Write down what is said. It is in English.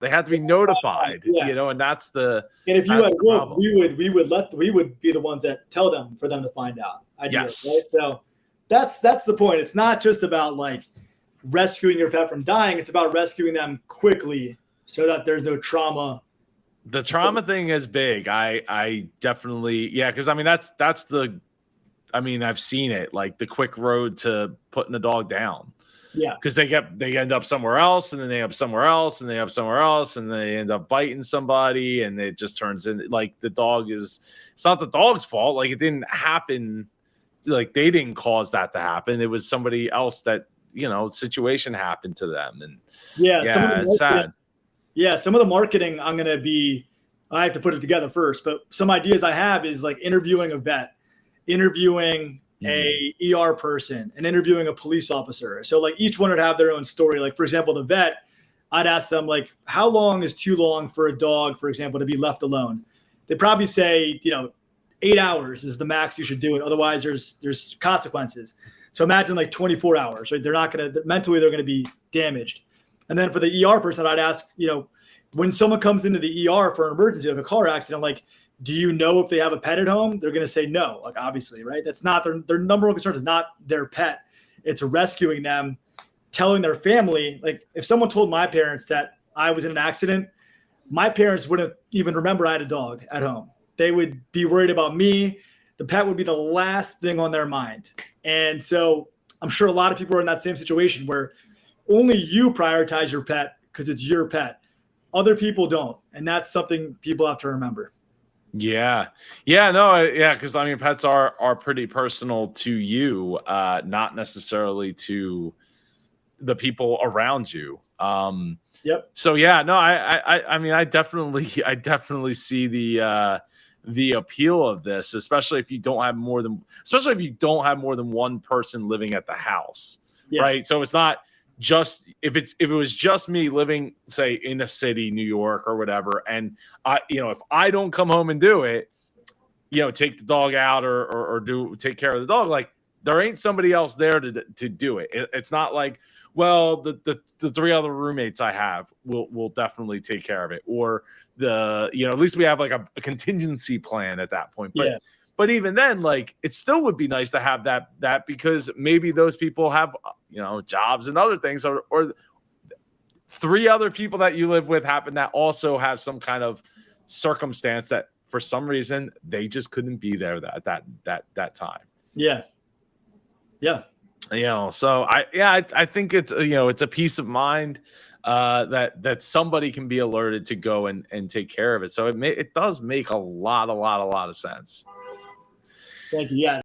They had to be notified, Yeah. and that's the And if you that's had the wolf, problem. we would be the ones that tell them for them to find out. Ideally, Yes. right? So that's the point. It's not just about like rescuing your pet from dying. It's about rescuing them quickly so that there's no trauma. The trauma thing is big. I definitely, yeah, because I mean that's I've seen it, like the quick road to putting the dog down. Yeah. Because they end up somewhere else, and then they end up somewhere else, and they end up somewhere else, and they end up biting somebody, and it just turns in like it's not the dog's fault. Like it didn't happen, like they didn't cause that to happen. It was somebody else that, situation happened to them. And it's sad. Yeah, some of the marketing I have to put it together first, but some ideas I have is like interviewing a vet, interviewing a ER person, and interviewing a police officer. So like each one would have their own story. Like for example, the vet, I'd ask them like, how long is too long for a dog, for example, to be left alone? They'd probably say, 8 hours is the max you should do it. Otherwise there's consequences. So imagine like 24 hours, right? Mentally they're going to be damaged. And then for the ER person, I'd ask, when someone comes into the ER for an emergency, like a car accident, like, do you know if they have a pet at home? They're going to say no, like obviously, right? That's not their number one concern is not their pet. It's rescuing them, telling their family. Like if someone told my parents that I was in an accident, my parents wouldn't even remember I had a dog at home. They would be worried about me. The pet would be the last thing on their mind. And so I'm sure a lot of people are in that same situation where only you prioritize your pet because it's your pet. Other people don't. And that's something people have to remember. Yeah. Yeah. No. Yeah. Because I mean, pets are pretty personal to you, not necessarily to the people around you. Yep. So yeah. No. I mean, I definitely see the appeal of this, especially if you don't have more than one person living at the house, Yeah. right? So it's not just if it was just me living, say, in a city, New York or whatever, and if I don't come home and do it, take the dog out or take care of the dog, like there ain't somebody else there to do it. It's not like, well, the three other roommates I have will definitely take care of it, or at least we have like a contingency plan at that point. But Yeah. But even then, like, it still would be nice to have that because maybe those people have, jobs and other things, or three other people that you live with happen that also have some kind of circumstance that for some reason they just couldn't be there at that time. Yeah. Yeah. So I think it's, it's a peace of mind that somebody can be alerted to go and take care of it. So it does make a lot of sense. Thank you. Yeah.